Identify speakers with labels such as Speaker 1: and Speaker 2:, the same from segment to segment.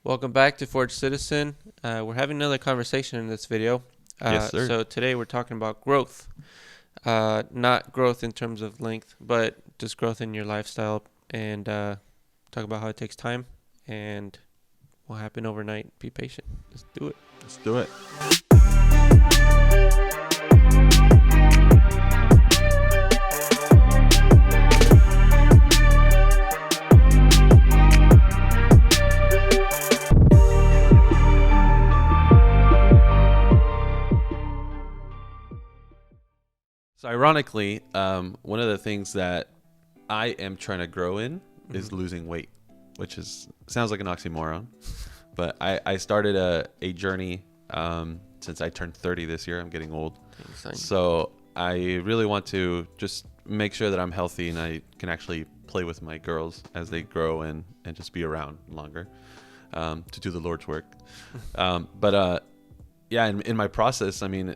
Speaker 1: Welcome back to Forge Citizen. We're having another conversation in this video.
Speaker 2: Yes, sir.
Speaker 1: So today we're talking about growth. Not growth in terms of length, but just growth in your lifestyle and talk about how it takes time and will happen overnight. Be patient. Let's do it.
Speaker 2: Let's do it. So ironically, one of the things that I am trying to grow in is losing weight, which sounds like an oxymoron, but I started a journey since I turned 30 this year. I'm getting old. So I really want to just make sure that I'm healthy and I can actually play with my girls as they grow and just be around longer to do the Lord's work. Yeah, in my process, I mean,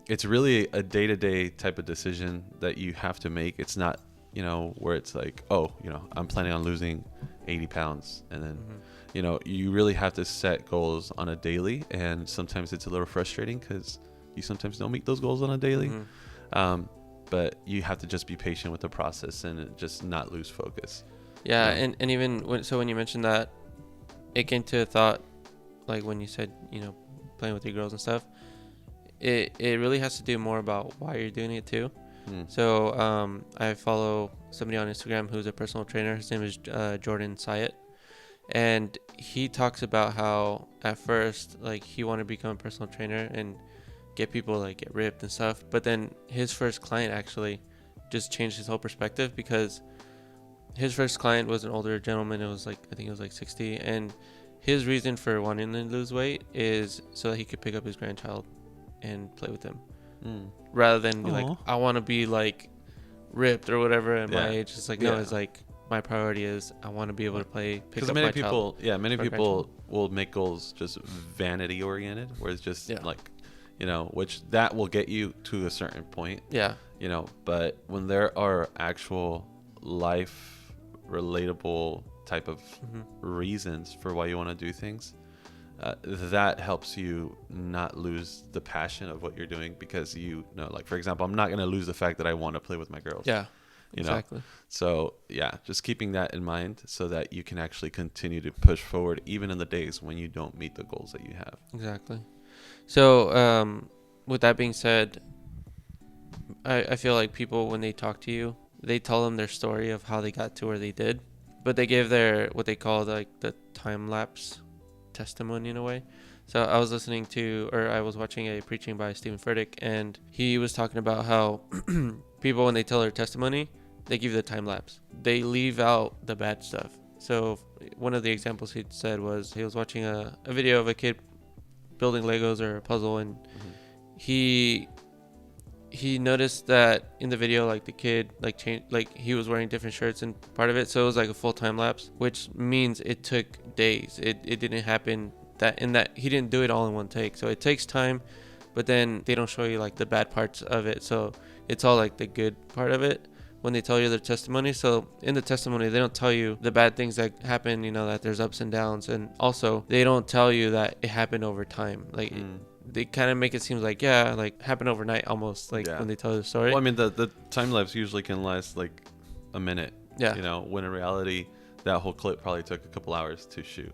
Speaker 2: it's really a day-to-day type of decision that you have to make. It's not, where it's like, I'm planning on losing 80 pounds. And then, you really have to set goals on a daily. And sometimes it's a little frustrating because you sometimes don't meet those goals on a daily. But you have to just be patient with the process and just not lose focus.
Speaker 1: Yeah, and even when you mentioned that, it came to a thought, like when you said, playing with your girls and stuff. It really has to do more about why you're doing it too. So I follow somebody on Instagram who's a personal trainer. His name is Jordan Syatt, and he talks about how at first, like, he wanted to become a personal trainer and get people like get ripped and stuff, but then his first client actually just changed his whole perspective, because his first client was an older gentleman. I think it was like 60, and his reason for wanting to lose weight is so that he could pick up his grandchild and play with them, rather than be like, I want to be like ripped or whatever at my age. It's like, no, it's like my priority is I want to be able to pick up my child.
Speaker 2: Many people will make goals just vanity oriented, where it's just like, which that will get you to a certain point. But when there are actual life relatable type of reasons for why you want to do things, that helps you not lose the passion of what you're doing, because like, for example, I'm not going to lose the fact that I want to play with my girls.
Speaker 1: Exactly.
Speaker 2: So just keeping that in mind so that you can actually continue to push forward even in the days when you don't meet the goals that you have.
Speaker 1: Exactly. So with that being said, I feel like people, when they talk to you, they tell them their story of how they got to where they did, but they give their what they call like the time lapse testimony in a way. So I was watching a preaching by Stephen Furtick, and he was talking about how people, when they tell their testimony, they give the time lapse. They leave out the bad stuff. So one of the examples he said was he was watching a video of a kid building Legos or a puzzle, and he noticed that in the video, like, the kid like changed, like he was wearing different shirts and part of it, so it was like a full time lapse, which means it took days. It didn't happen that he didn't do it all in one take, so it takes time. But then they don't show you like the bad parts of it, so it's all like the good part of it when they tell you their testimony. So in the testimony, they don't tell you the bad things that happen, that there's ups and downs, and also they don't tell you that it happened over time. Like they kind of make it seem like, like happened overnight almost, like when they tell the story.
Speaker 2: Well, I mean, the time lapse usually can last like a minute. When in reality that whole clip probably took a couple hours to shoot.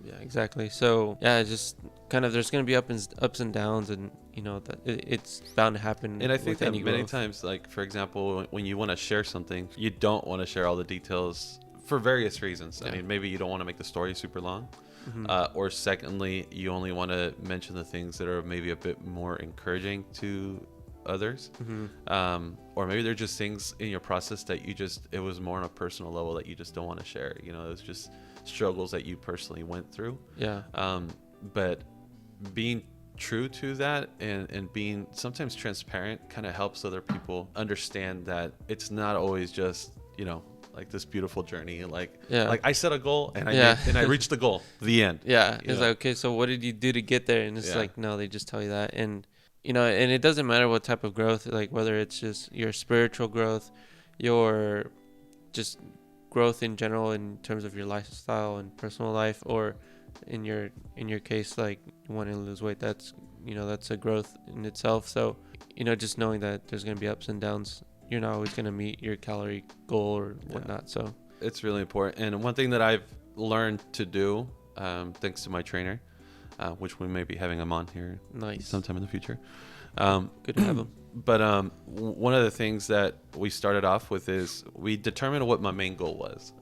Speaker 1: Yeah, exactly. So just kind of, there's going to be ups and downs, and that it's bound to happen.
Speaker 2: And I think that many times, like, for example, when you want to share something, you don't want to share all the details for various reasons. I mean, maybe you don't want to make the story super long. Or secondly, you only want to mention the things that are maybe a bit more encouraging to others. Or maybe they're just things in your process that it was more on a personal level that you just don't want to share. It's just struggles that you personally went through. But being true to that and being sometimes transparent kind of helps other people understand that it's not always just, like this beautiful journey, like I set a goal and I reached the goal, the end.
Speaker 1: It's like, okay, so what did you do to get there? And it's like, no, they just tell you that. And and it doesn't matter what type of growth, like whether it's just your spiritual growth, your just growth in general in terms of your lifestyle and personal life, or in your case, like wanting to lose weight, that's that's a growth in itself. So just knowing that there's going to be ups and downs, you're not always going to meet your calorie goal or whatnot. So
Speaker 2: it's really important. And one thing that I've learned to do, thanks to my trainer, which we may be having him on here sometime in the future.
Speaker 1: Good to have him.
Speaker 2: But one of the things that we started off with is we determined what my main goal was.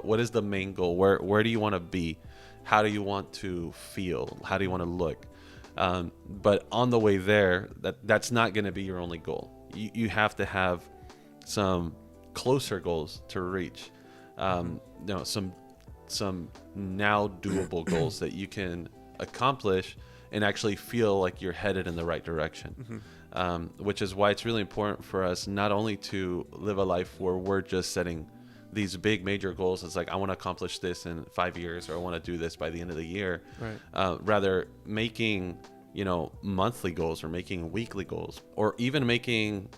Speaker 2: What is the main goal? Where do you want to be? How do you want to feel? How do you want to look? But on the way there, that's not going to be your only goal. You have to have some closer goals to reach. Some now doable goals that you can accomplish and actually feel like you're headed in the right direction. Which is why it's really important for us not only to live a life where we're just setting these big major goals. It's like, I want to accomplish this in 5 years, or I want to do this by the end of the year. Right. Rather making, monthly goals, or making weekly goals, or even making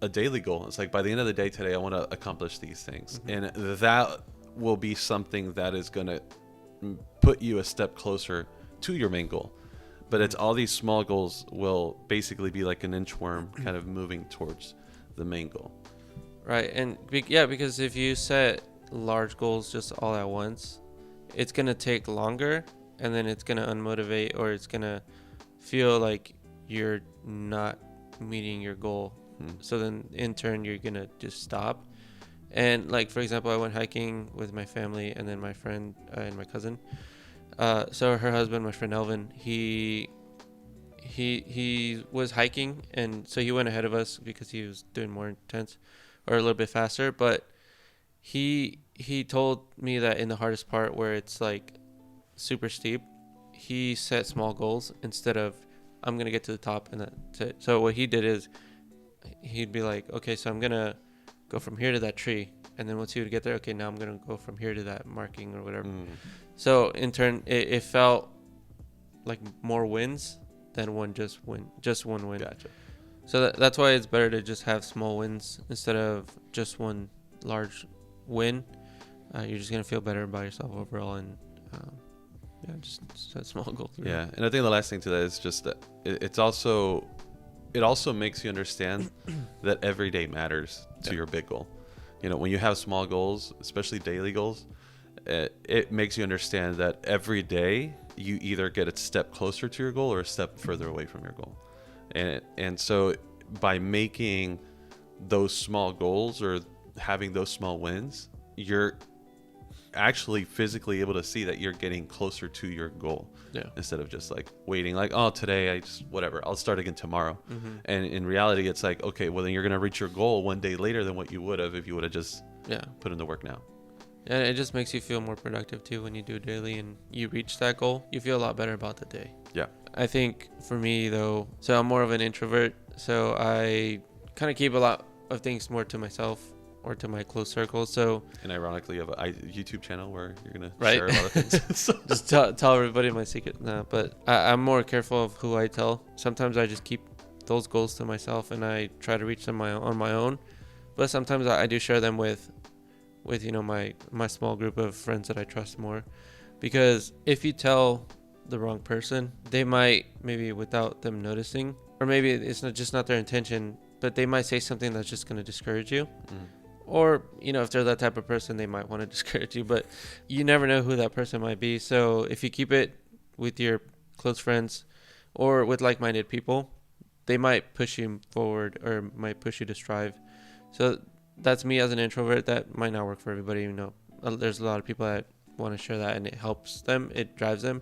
Speaker 2: a daily goal. It's like, by the end of the day today, I want to accomplish these things. And that will be something that is going to put you a step closer to your main goal. But it's all these small goals will basically be like an inchworm kind of moving towards the main goal.
Speaker 1: Right. And because if you set large goals just all at once, it's going to take longer, and then it's going to unmotivate, or it's going to feel like you're not meeting your goal. So then in turn, you're going to just stop. And like, for example, I went hiking with my family and then my friend and my cousin. So her husband, my friend Elvin, he was hiking, and so he went ahead of us because he was doing more intense or a little bit faster. But he told me that in the hardest part, where it's like super steep, he set small goals instead of, I'm gonna get to the top and that's it. So what he did is he'd be like, okay, so I'm gonna go from here to that tree, and then once he would get there, okay, now I'm gonna go from here to that marking or whatever. So in turn, it felt like more wins than just one win.
Speaker 2: Gotcha.
Speaker 1: So that's why it's better to just have small wins instead of just one large win. You're just gonna feel better about yourself overall, and just set small goals.
Speaker 2: Yeah, and I think the last thing to that is just that it also makes you understand that every day matters to your big goal. When you have small goals, especially daily goals, it makes you understand that every day you either get a step closer to your goal or a step further away from your goal. And so by making those small goals or having those small wins, you're actually physically able to see that you're getting closer to your goal. Instead of just like waiting, like, oh, today I'll start again tomorrow. And in reality, it's like, okay, well then you're going to reach your goal one day later than what you would have if you would have just put in the work now.
Speaker 1: And it just makes you feel more productive too when you do daily and you reach that goal. You feel a lot better about the day.
Speaker 2: Yeah.
Speaker 1: I think for me though, so I'm more of an introvert, so I kind of keep a lot of things more to myself or to my close circle. So,
Speaker 2: and ironically, you have a YouTube channel where you're gonna
Speaker 1: right?
Speaker 2: share a lot of things. So.
Speaker 1: Just tell everybody my secret. No, but I'm more careful of who I tell. Sometimes I just keep those goals to myself and I try to reach them on my own. But sometimes I do share them with my small group of friends that I trust more, because if you tell the wrong person, they might, maybe without them noticing, or maybe it's not their intention, but they might say something that's just going to discourage you. Or if they're that type of person, they might want to discourage you, but you never know who that person might be. So if you keep it with your close friends or with like-minded people, they might push you forward or might push you to strive. So that's me as an introvert. That might not work for everybody. There's a lot of people that want to share that and it helps them, it drives them.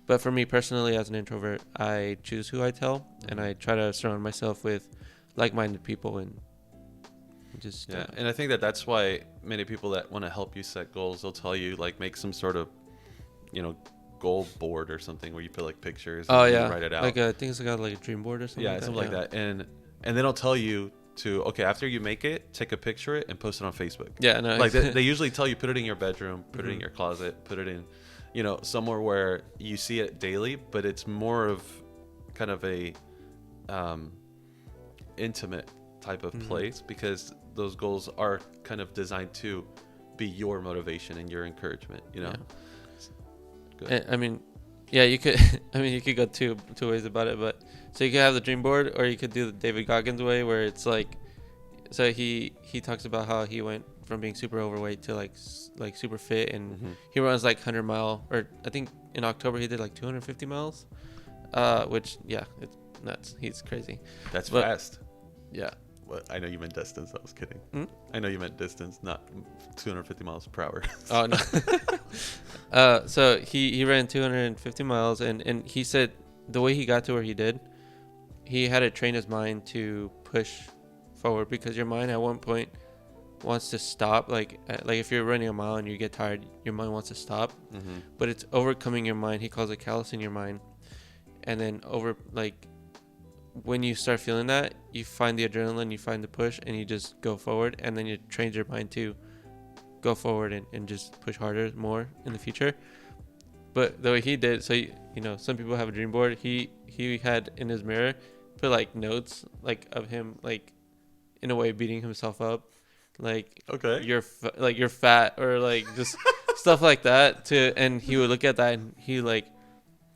Speaker 1: But for me personally, as an introvert, I choose who I tell, and I try to surround myself with like-minded people and just
Speaker 2: and I think that's why many people that want to help you set goals, they'll tell you like make some sort of goal board or something where you put like pictures and you write it out,
Speaker 1: like I think it's like a dream board or something.
Speaker 2: Something like that. And then they'll tell you to, okay, after you make it, take a picture of it and post it on Facebook. Like they usually tell you put it in your bedroom, put it in your closet, put it in somewhere where you see it daily, but it's more of kind of a intimate type of place, because those goals are kind of designed to be your motivation and your encouragement, you know.
Speaker 1: I mean, yeah, you could. I mean, you could go two ways about it, but so you could have the dream board, or you could do the David Goggins way, where it's like, so he talks about how he went from being super overweight to like super fit, and he runs like 100-mile, or I think in October he did like 250 miles, which it's nuts. He's crazy.
Speaker 2: That's fast.
Speaker 1: Yeah.
Speaker 2: Well, I know you meant distance. I was kidding. I know you meant distance, not 250 miles per hour.
Speaker 1: Oh no. So he ran 250 miles, and he said the way he got to where he did, he had to train his mind to push forward, because your mind at one point wants to stop. Like if you're running a mile and you get tired, your mind wants to stop, but it's overcoming your mind. He calls it callousing your mind, and then when you start feeling that, you find the adrenaline, you find the push, and you just go forward, and then you train your mind to go forward and just push harder, more in the future. But the way he did, so some people have a dream board. He had in his mirror put like notes like of him, like in a way beating himself up, like,
Speaker 2: okay,
Speaker 1: you're fat, or like just stuff like that. And he would look at that and he like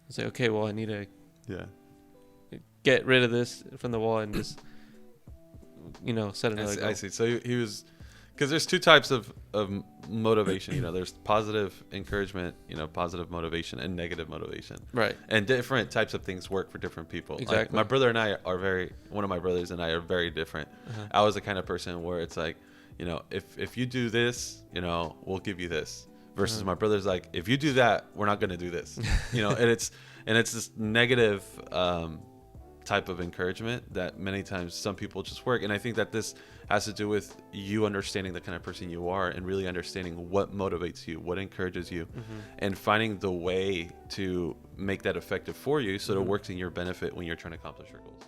Speaker 1: say, okay, well, I need to get rid of this from the wall and just set another goal.
Speaker 2: I see. So he was, because there's two types of motivation. There's positive encouragement, positive motivation, and negative motivation. Right. And different types of things work for different people.
Speaker 1: Exactly.
Speaker 2: Like my brother and I one of my brothers and I are very different. I was the kind of person where it's like, if you do this, we'll give you this. Versus my brother's like, if you do that, we're not going to do this. And it's this negative type of encouragement that many times some people just work. And I think that this has to do with you understanding the kind of person you are and really understanding what motivates you, what encourages you, and finding the way to make that effective for you so that it works in your benefit when you're trying to accomplish your goals.